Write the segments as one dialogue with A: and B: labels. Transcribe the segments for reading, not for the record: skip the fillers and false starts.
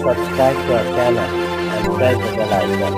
A: subscribe to our channel and press the bell icon.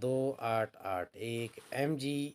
B: 2881 mg,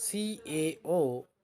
B: CaO,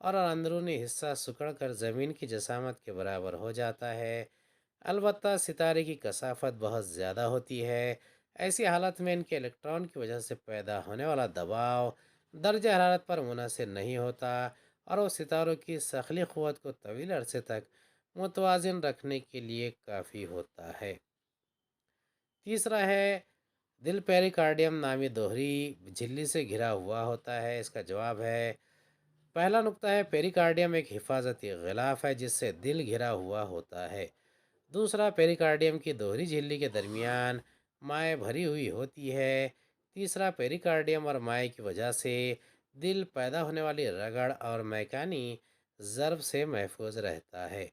B: اور اندرونی حصہ سکڑ کر زمین کی جسامت کے برابر ہو جاتا ہے۔ البتہ ستارے کی کثافت بہت زیادہ ہوتی ہے۔ ایسی حالت میں ان کے الیکٹران کی وجہ سے پیدا ہونے والا دباؤ درجہ حرارت پر منحصر نہیں ہوتا اور وہ ستاروں کی سخلی قوت کو طویل عرصے تک متوازن رکھنے کے لیے کافی ہوتا ہے۔ تیسرا ہے دل پیریکارڈیم نامی دوہری جھلی سے گھرا ہوا ہوتا ہے۔ اس کا جواب ہے، پہلا نقطہ ہے پیریکارڈیم ایک حفاظتی غلاف ہے جس سے دل گھرا ہوا ہوتا ہے۔ دوسرا، پیریکارڈیم کی دوہری جھلی کے درمیان مائع بھری ہوئی ہوتی ہے۔ تیسرا، پیریکارڈیم اور مائع کی وجہ سے دل پیدا ہونے والی رگڑ اور میکانی ضرب سے محفوظ رہتا ہے۔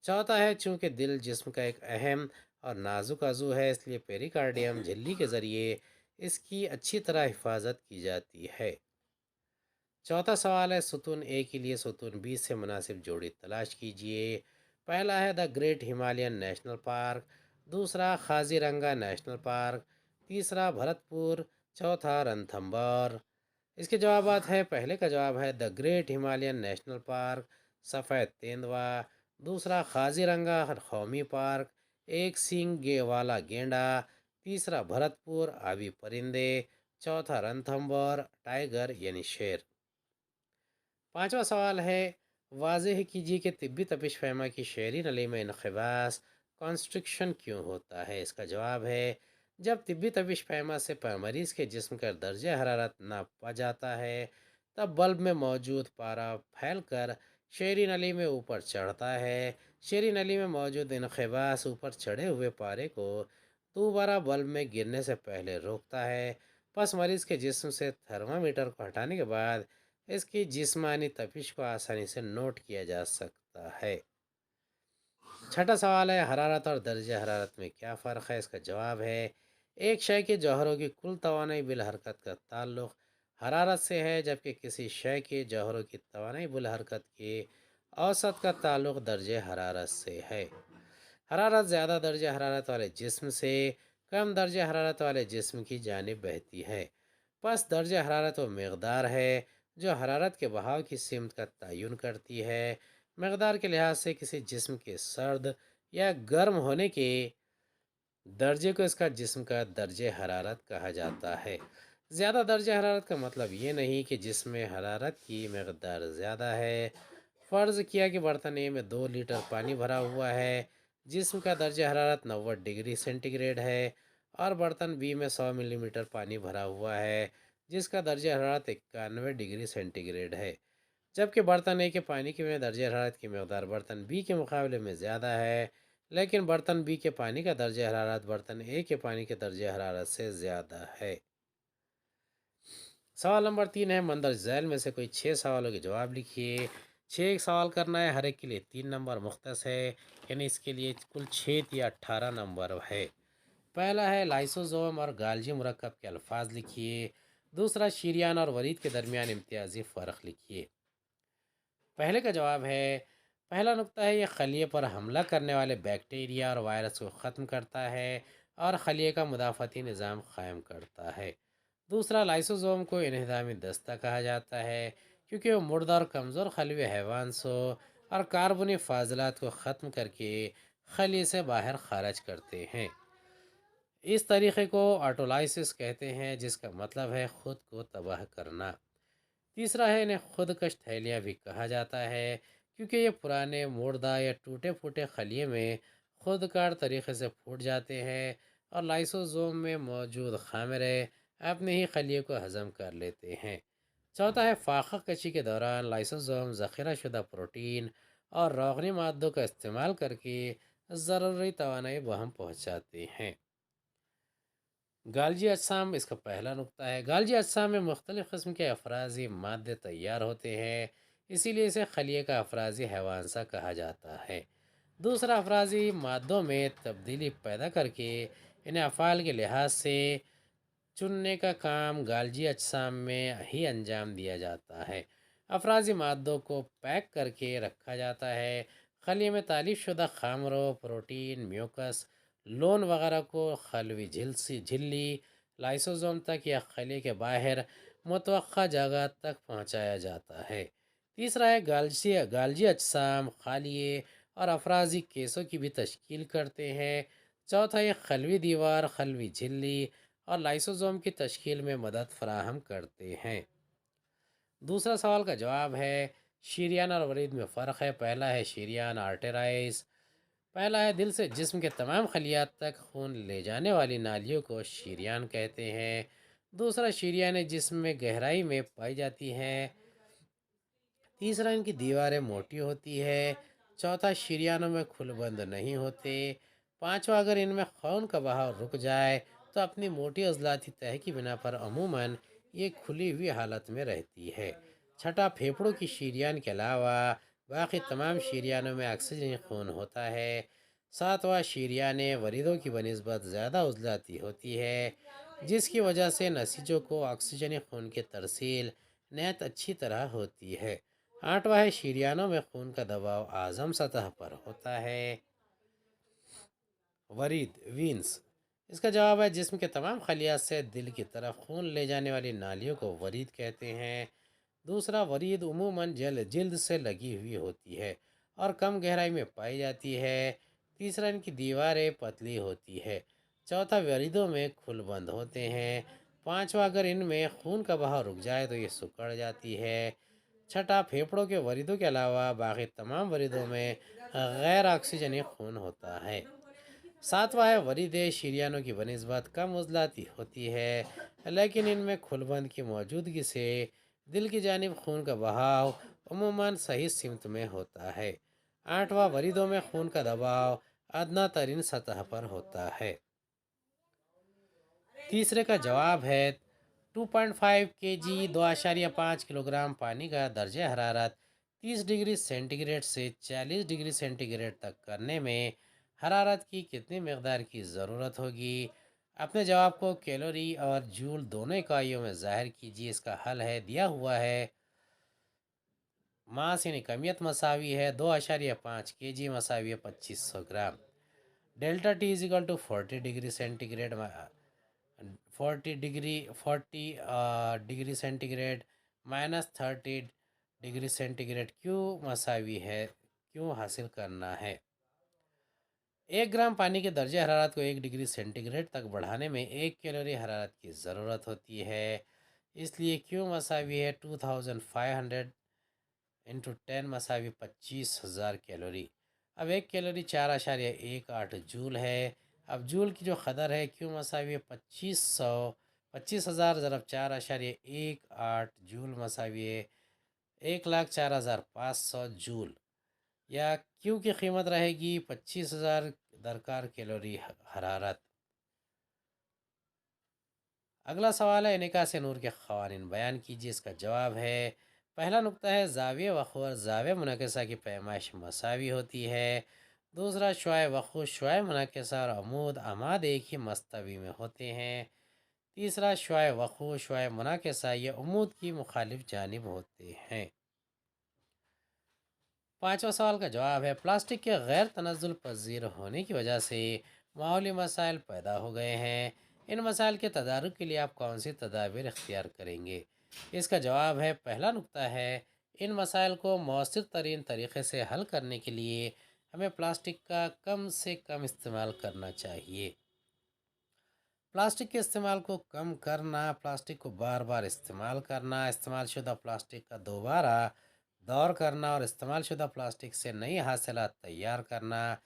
B: چوتھا ہے، چونکہ دل جسم کا ایک اہم اور نازک عضو ہے اس لیے پیریکارڈیم جھلی کے ذریعے اس کی اچھی طرح حفاظت کی جاتی ہے۔ چوتھا سوال ہے، ستون اے کے لیے ستون بی سے مناسب جوڑی تلاش کیجیے۔ پہلا ہے the great Himalayan national park, دوسرا خازی رنگا نیشنل پارک، تیسرا بھرت پور، چوتھا رنتھمبور۔ اس کے جوابات ہے، پہلے کا جواب ہے the great Himalayan national park سفید تیندوا، دوسرا خازی رنگا قومی پارک ایک سینگ والا گینڈا، تیسرا بھرت پور آبی پرندے، چوتھا رنتھمبور ٹائیگر یعنی شیر۔ پانچواں سوال ہے، واضح کیجیے کہ طبی تپش پیما کی شہری نلی میں انقباس کانسٹرکشن کیوں ہوتا ہے۔ اس کا جواب ہے، جب طبی تپش پیما سے مریض کے جسم کا درجہ حرارت ناپا جاتا ہے تب بلب میں موجود پارا پھیل کر شہری نلی میں اوپر چڑھتا ہے۔ شہری نلی میں موجود انقباس اوپر چڑھے ہوئے پارے کو دوبارہ بلب میں گرنے سے پہلے روکتا ہے۔ پس مریض کے جسم سے تھرمامیٹر کو ہٹانے کے بعد اس کی جسمانی تپش کو آسانی سے نوٹ کیا جا سکتا ہے۔ چھٹا سوال ہے، حرارت اور درجہ حرارت میں کیا فرق ہے۔ اس کا جواب ہے، ایک شے کے جوہروں کی کل توانائی بالحرکت کا تعلق حرارت سے ہے جبکہ کسی شے کے جوہروں کی توانائی بالحرکت کے اوسط کا تعلق درجہ حرارت سے ہے۔ حرارت زیادہ درجہ حرارت والے جسم سے کم درجہ حرارت والے جسم کی جانب بہتی ہے۔ پس درجہ حرارت وہ مقدار ہے جو حرارت کے بہاؤ کی سمت کا تعین کرتی ہے۔ مقدار کے لحاظ سے کسی جسم کے سرد یا گرم ہونے کے درجے کو اس کا جسم کا درجہ حرارت کہا جاتا ہے۔ زیادہ درجہ حرارت کا مطلب یہ نہیں کہ جسم میں حرارت کی مقدار زیادہ ہے۔ فرض کیا کہ برتن اے میں 2 لیٹر پانی بھرا ہوا ہے، جسم کا درجہ حرارت 90 ڈگری سینٹی گریڈ ہے، اور برتن بی میں 100 ملی میٹر پانی بھرا ہوا ہے جس کا درجہ حرارت 91 ڈگری سینٹی گریڈ ہے، جبکہ برتن اے کے پانی کے درجہ حرارت کی مقدار برتن بی کے مقابلے میں زیادہ ہے، لیکن برتن بی کے پانی کا درجہ حرارت برتن اے کے پانی کے درجہ حرارت سے زیادہ ہے۔ سوال نمبر 3 ہے، مندرجہ ذیل میں سے کوئی 6 سوالوں کے جواب لکھیے۔ 6 سوال کرنا ہے، ہر ایک کے لیے 3 نمبر مختص ہے، یعنی اس کے لیے کل 6 یا 18 نمبر ہے۔ پہلا ہے، لائسوزوم اور گالجی مرکب کے الفاظ لکھیے۔ دوسرا، شریان اور ورید کے درمیان امتیازی فرق لکھیے۔ پہلے کا جواب ہے، پہلا نقطہ ہے، یہ خلیے پر حملہ کرنے والے بیکٹیریا اور وائرس کو ختم کرتا ہے اور خلیے کا مدافعتی نظام قائم کرتا ہے۔ دوسرا، لائسوزوم کو انہدامی دستہ کہا جاتا ہے کیونکہ وہ مردہ اور کمزور خلیے حیوانسوں اور کاربنی فاضلات کو ختم کر کے خلیے سے باہر خارج کرتے ہیں۔ اس طریقے کو آٹولائسس کہتے ہیں جس کا مطلب ہے خود کو تباہ کرنا۔ تیسرا ہے، انہیں خودکش تھیلیاں بھی کہا جاتا ہے کیونکہ یہ پرانے مردہ یا ٹوٹے پھوٹے خلیے میں خودکار طریقے سے پھوٹ جاتے ہیں اور لائسوزوم میں موجود خامرے اپنے ہی خلیے کو ہضم کر لیتے ہیں۔ چوتھا ہے، فاقہ کشی کے دوران لائسوزوم ذخیرہ شدہ پروٹین اور روغنی مادوں کا استعمال کر کے ضروری توانائی بہم پہنچاتے ہیں۔ گالجی اجسام، اس کا پہلا نقطہ ہے، گالجی اجسام میں مختلف قسم کے افرازی مادے تیار ہوتے ہیں، اسی لیے اسے خلیے کا افرازی حیوان سا کہا جاتا ہے۔ دوسرا، افرازی مادوں میں تبدیلی پیدا کر کے انہیں افعال کے لحاظ سے چننے کا کام گالجی اجسام میں ہی انجام دیا جاتا ہے۔ افرازی مادوں کو پیک کر کے رکھا جاتا ہے۔ خلیے میں تالیف شدہ خامروں، پروٹین، میوکس، لون وغیرہ کو خلوی جھلی لائسوزوم تک یا خلیے کے باہر متوقع جگہ تک پہنچایا جاتا ہے۔ تیسرا ہے گالجی اجسام، خالیے اور افرازی کیسوں کی بھی تشکیل کرتے ہیں۔ چوتھا یہ خلوی دیوار، خلوی جھلی اور لائسوزوم کی تشکیل میں مدد فراہم کرتے ہیں۔ دوسرا سوال کا جواب ہے شریان اور ورید میں فرق ہے۔ پہلا ہے شریان آرٹیرائز، پہلا ہے دل سے جسم کے تمام خلیات تک خون لے جانے والی نالیوں کو شریان کہتے ہیں۔ دوسرا شریان جسم میں گہرائی میں پائی جاتی ہیں۔ تیسرا ان کی دیواریں موٹی ہوتی ہے۔ چوتھا شریانوں میں کھل بند نہیں ہوتے۔ پانچواں اگر ان میں خون کا بہاؤ رک جائے تو اپنی موٹی عضلاتی تہہ کی بنا پر عموماً یہ کھلی ہوئی حالت میں رہتی ہے۔ چھٹا پھیپھڑوں کی شریان کے علاوہ باقی تمام شریانوں میں آکسیجنی خون ہوتا ہے۔ ساتواں شریانیں وریدوں کی بنسبت زیادہ عضلاتی ہوتی ہے، جس کی وجہ سے نسیجوں کو آکسیجنی خون کی ترسیل نہایت اچھی طرح ہوتی ہے۔ آٹھواں ہے شریانوں میں خون کا دباؤ اعظم سطح پر ہوتا ہے۔ ورید وینز، اس کا جواب ہے جسم کے تمام خلیات سے دل کی طرف خون لے جانے والی نالیوں کو ورید کہتے ہیں۔ دوسرا ورید عموماً جلد سے لگی ہوئی ہوتی ہے اور کم گہرائی میں پائی جاتی ہے۔ تیسرا ان کی دیواریں پتلی ہوتی ہے۔ چوتھا وریدوں میں کھل بند ہوتے ہیں۔ پانچواں اگر ان میں خون کا بہاؤ رک جائے تو یہ سکڑ جاتی ہے۔ چھٹا پھیپھڑوں کے وریدوں کے علاوہ باقی تمام وریدوں میں غیر آکسیجنی خون ہوتا ہے۔ ساتواں ہے وریدیں شریانوں کی بنسبت کم عضلاتی ہوتی ہے، لیکن ان میں کھل بند کی موجودگی سے دل کی جانب خون کا بہاؤ عموماً صحیح سمت میں ہوتا ہے۔ آٹھواں وریدوں میں خون کا دباؤ ادنیٰ ترین سطح پر ہوتا ہے۔ تیسرے کا جواب ہے 2.5 kg 2.5 کلوگرام پانی کا درجہ حرارت 30 ڈگری سینٹی گریڈ سے 40 ڈگری سینٹی گریڈ تک کرنے میں حرارت کی کتنی مقدار کی ضرورت ہوگی؟ اپنے جواب کو کیلوری اور جول دونوں اکائیوں میں ظاہر کیجیے۔ اس کا حل ہے دیا ہوا ہے ماس یعنی کمیت مساوی ہے 2.5 kg مساوی ہے 2500 گرام۔ Delta T is equal to 40 degree centigrade گریڈ 40 ڈگری سینٹی گریڈ مائنس 30 ڈگری سینٹی گریڈ کیوں مساوی ہے، کیوں حاصل کرنا ہے؟ 1 گرام پانی کے درجہ حرارت کو 1 ڈگری سینٹی گریڈ تک بڑھانے میں 1 کیلوری حرارت کی ضرورت ہوتی ہے، اس لیے کیوں مساوی ہے 2500 انٹو 10 مساوی 25,000 کیلوری۔ اب 1 کیلوری 4.18 جول ہے۔ اب جول کی جو قدر ہے کیوں مساوی 25,000 ضرب 4.18 جول مساوی 1,04,500 جول، یا کیوں کی قیمت رہے گی 25,000 درکار کیلوری حرارت۔ اگلا سوال ہے انعکاس نور کے قوانین بیان کیجیے۔ اس کا جواب ہے پہلا نقطہ ہے زاویہ وقوع اور زاویہ منعکسہ کی پیمائش مساوی ہوتی ہے۔ دوسرا شعاع وقوع، شعاع منعکسہ اور عماد ایک ہی مستوی میں ہوتے ہیں۔ تیسرا شعاع وقوع، شعاع منعکسہ یہ عمود کی مخالف جانب ہوتے ہیں۔ پانچواں سوال کا جواب ہے پلاسٹک کے غیر تنزل پذیر ہونے کی وجہ سے ماحولی مسائل پیدا ہو گئے ہیں، ان مسائل کے تدارک کے لیے آپ کون سی تدابیر اختیار کریں گے؟ اس کا جواب ہے پہلا نقطہ ہے ان مسائل کو مؤثر ترین طریقے سے حل کرنے کے لیے ہمیں پلاسٹک کا کم سے کم استعمال کرنا چاہیے۔ پلاسٹک کے استعمال کو کم کرنا، پلاسٹک کو بار بار استعمال کرنا، استعمال شدہ پلاسٹک کا دوبارہ دور کرنا اور استعمال شدہ پلاسٹک سے نئی حاصلات تیار کرنا،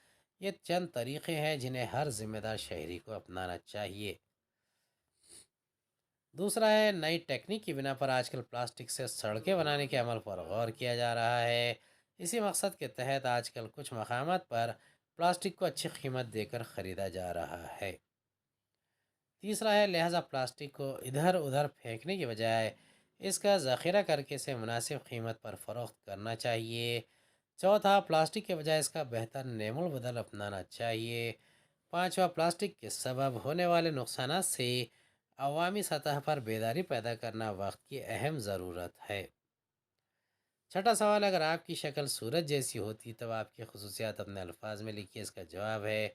B: یہ چند طریقے ہیں جنہیں ہر ذمہ دار شہری کو اپنانا چاہیے۔ دوسرا ہے نئی ٹیکنیک کی بنا پر آج کل پلاسٹک سے سڑکیں بنانے کے عمل پر غور کیا جا رہا ہے۔ اسی مقصد کے تحت آج کل کچھ مقامات پر پلاسٹک کو اچھی قیمت دے کر خریدا جا رہا ہے۔ تیسرا ہے لہٰذا پلاسٹک کو ادھر ادھر پھینکنے کی بجائے اس کا ذخیرہ کر کے اسے مناسب قیمت پر فروخت کرنا چاہیے۔ چوتھا پلاسٹک کے بجائے اس کا بہتر نعم البدل اپنانا چاہیے۔ پانچواں پلاسٹک کے سبب ہونے والے نقصانات سے عوامی سطح پر بیداری پیدا کرنا وقت کی اہم ضرورت ہے۔ چھٹا سوال اگر آپ کی شکل سورج جیسی ہوتی تب آپ کی خصوصیات اپنے الفاظ میں لکھیے۔ اس کا جواب ہے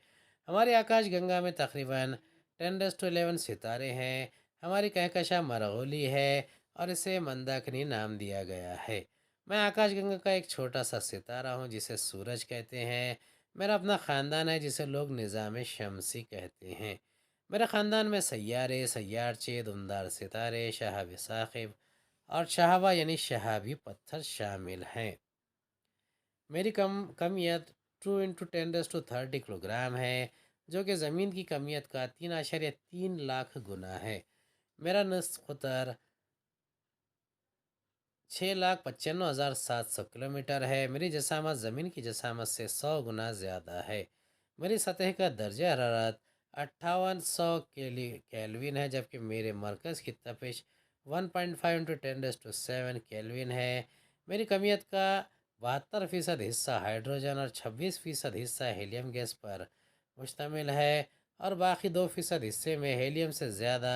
B: ہماری آکاش گنگا میں تقریباً 10⁻11 ستارے ہیں۔ ہماری کہکشاں مرغولی ہے اور اسے منداکنی نام دیا گیا ہے۔ میں آکاش گنگا کا ایک چھوٹا سا ستارہ ہوں جسے سورج کہتے ہیں۔ میرا اپنا خاندان ہے جسے لوگ نظام شمسی کہتے ہیں۔ میرے خاندان میں سیارے، سیارچے، دمدار ستارے، شہاب ثاقب اور شہابہ یعنی شہابی پتھر شامل ہیں۔ میری کمیت 2 × 10⁻³ کلو گرام ہے، جو کہ زمین کی کمیت کا 3.3 لاکھ گنا ہے۔ میرا نصف قطر 6,95,700 کلومیٹر ہے۔ میری جسامت زمین کی جسامت سے 100 گنا زیادہ ہے۔ میری سطح کا درجہ حرارت 5800 کیلوین ہے، جبکہ میرے مرکز کی تپش 1.5 × 10⁻7 کیلوین ہے۔ میری کمیت کا 72% حصہ ہائیڈروجن اور 26% حصہ ہیلیم گیس پر مشتمل ہے، اور باقی 2% حصے میں ہیلیم سے زیادہ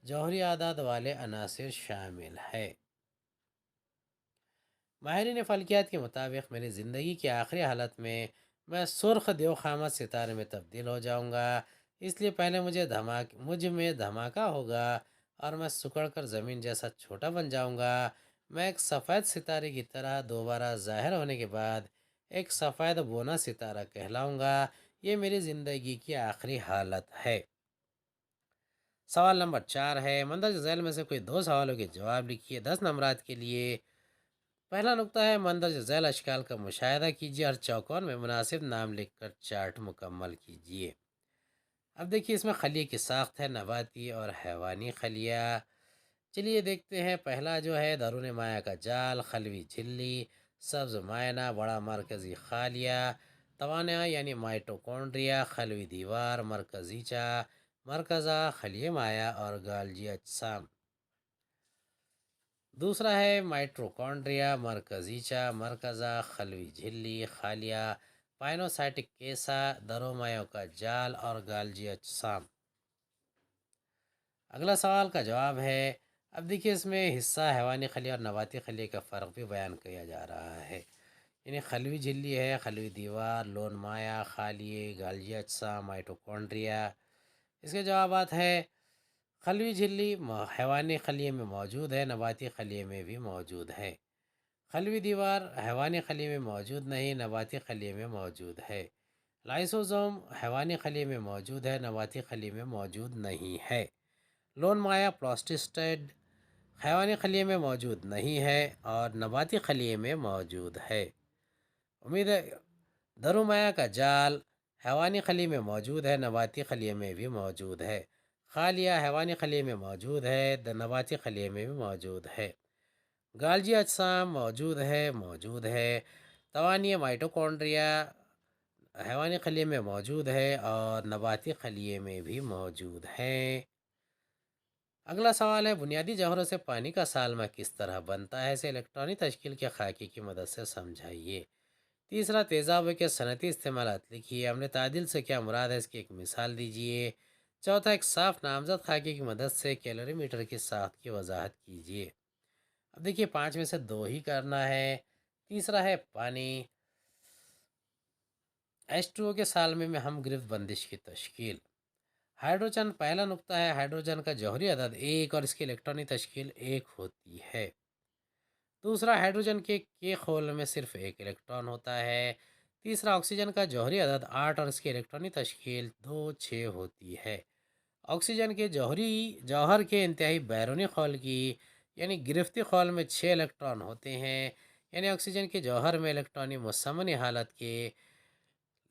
B: جوہری اعداد والے عناصر شامل ہے۔ ماہرین فلکیات کے مطابق میری زندگی کی آخری حالت میں سرخ دیو خامہ ستارے میں تبدیل ہو جاؤں گا۔ اس لیے پہلے مجھ میں دھماکہ ہوگا اور میں سکڑ کر زمین جیسا چھوٹا بن جاؤں گا۔ میں ایک سفید ستارے کی طرح دوبارہ ظاہر ہونے کے بعد ایک سفید بونا ستارہ کہلاؤں گا۔ یہ میری زندگی کی آخری حالت ہے۔ سوال نمبر 4 ہے، مندرجہ ذیل میں سے کوئی 2 سوالوں کے جواب لکھیے 10 نمبرات کے لیے۔ پہلا نقطہ ہے، مندرجہ ذیل اشکال کا مشاہدہ کیجیے اور چوکون میں مناسب نام لکھ کر چارٹ مکمل کیجیے۔ اب دیکھیے اس میں خلیے کی ساخت ہے، نباتی اور حیوانی خلیہ۔ چلیے دیکھتے ہیں، پہلا جو ہے درون مایع کا جال، خلوی جھلی، سبز مائنہ، بڑا مرکزی خالیہ، توانائی یعنی مائٹوکونڈریا، خلوی دیوار، مرکزیچہ، مرکزہ، خلیہ مایع اور گالجی اجسام۔ دوسرا ہے مائٹوکونڈریا، مرکزیچہ، مرکزہ، خلوی جھلی، خالیہ، پائنوسائٹک کیسا، درومایوں کا جال اور گالجی اجسام۔ اگلا سوال کا جواب ہے، اب دیکھیے اس میں حصہ حیوانی خلیہ اور نباتی خلیہ کا فرق بھی بیان کیا جا رہا ہے۔ یعنی خلوی جھلی ہے، خلوی دیوار، لون مایع، خالیے، گالجی اجسام، مائٹوکونڈریا۔ اس کے جوابات ہے، خلوی جھلی حیوانی خلیے میں موجود ہے، نباتی خلیے میں بھی موجود ہے۔ خلوی دیوار حیوانی خلیے میں موجود نہیں، نباتی خلیے میں موجود ہے۔ لائسوزوم حیوانی خلیے میں موجود ہے، نباتی خلیے میں موجود نہیں ہے۔ لون مایع پلاسٹسٹائڈ حیوانی خلیے میں موجود نہیں ہے اور نباتی خلیے میں موجود ہے۔ امید ہے درومایہ کا جال حیوانی خلیے میں موجود ہے، نباتی خلیے میں بھی موجود ہے۔ خالیہ حیوانی خلیے میں موجود ہے، نباتی خلیے میں بھی موجود ہے۔ گالجی اجسام موجود ہے۔ توانائی مائٹوکونڈریا حیوانی خلیے میں موجود ہے اور نباتی خلیے میں بھی موجود ہے۔ اگلا سوال ہے، بنیادی جوہروں سے پانی کا سالمہ کس طرح بنتا ہے؟ اسے الیکٹرانی تشکیل کے خاکے کی مدد سے سمجھائیے۔ تیسرا، تیزابوں کے صنعتی استعمالات لکھیے۔ امر تعدیل سے کیا مراد ہے؟ اس کی ایک مثال دیجیے۔ چوتھا، ایک صاف نامزد خاکے کی مدد سے کیلوری میٹر کی ساخت کی وضاحت کیجیے۔ اب دیکھیے 5 میں سے 2 ہی کرنا ہے۔ تیسرا ہے پانی، H2O کے سالمے میں ہم گرفت بندش کی تشکیل۔ ہائیڈروجن، پہلا نقطہ ہے، ہائیڈروجن کا جوہری عدد 1 اور اس کی الیکٹرانی تشکیل 1 ہوتی ہے۔ دوسرا، ہائیڈروجن کے خول میں صرف 1 الیکٹران ہوتا ہے۔ تیسرا، آکسیجن کا جوہری عدد 8 اور اس کی الیکٹرانی تشکیل 2 6 ہوتی ہے۔ آکسیجن کے جوہر کے انتہائی بیرونی خول کی یعنی گرفتی خول میں 6 الیکٹران ہوتے ہیں، یعنی آکسیجن کے جوہر میں الیکٹرانی مسمنی حالت کے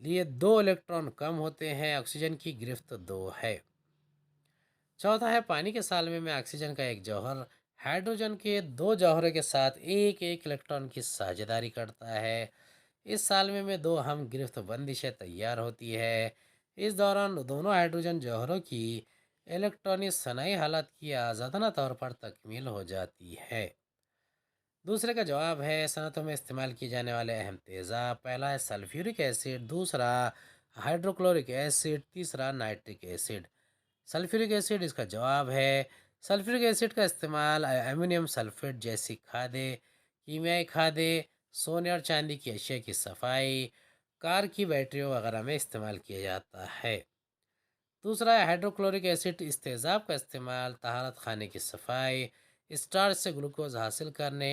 B: لیے 2 الیکٹران کم ہوتے ہیں، آکسیجن کی گرفت 2 ہے۔ چوتھا ہے، پانی کے سالمے میں آکسیجن کا ایک جوہر ہائیڈروجن کے 2 جوہروں کے ساتھ ایک الیکٹران کی ساجھیداری کرتا ہے۔ اس سالمے میں 2 ہم گرفت بندشیں تیار ہوتی ہے۔ اس دوران دونوں ہائیڈروجن جوہروں کی الیکٹرانی ثنائی حالت کی آزادانہ طور پر تکمیل ہو جاتی ہے۔ دوسرے کا جواب ہے، صنعتوں میں استعمال کیے جانے والے اہم تیزاب۔ پہلا ہے سلفیورک ایسڈ، دوسرا ہائیڈروکلورک ایسڈ، تیسرا نائٹرک ایسڈ۔ سلفیورک ایسڈ اس کا جواب ہے۔ سلفیورک ایسڈ کا استعمال ایمونیم سلفیٹ جیسی کھادیں، کیمیائی کھادیں، سونے اور چاندی کی اشیاء کی صفائی، کار کی بیٹریوں وغیرہ میں استعمال کیا جاتا ہے۔ دوسرا ہے ہائیڈروکلورک ایسڈ، اس تیزاب کا استعمال طہارت خانے کی صفائی، اسٹارچ سے گلوکوز حاصل کرنے،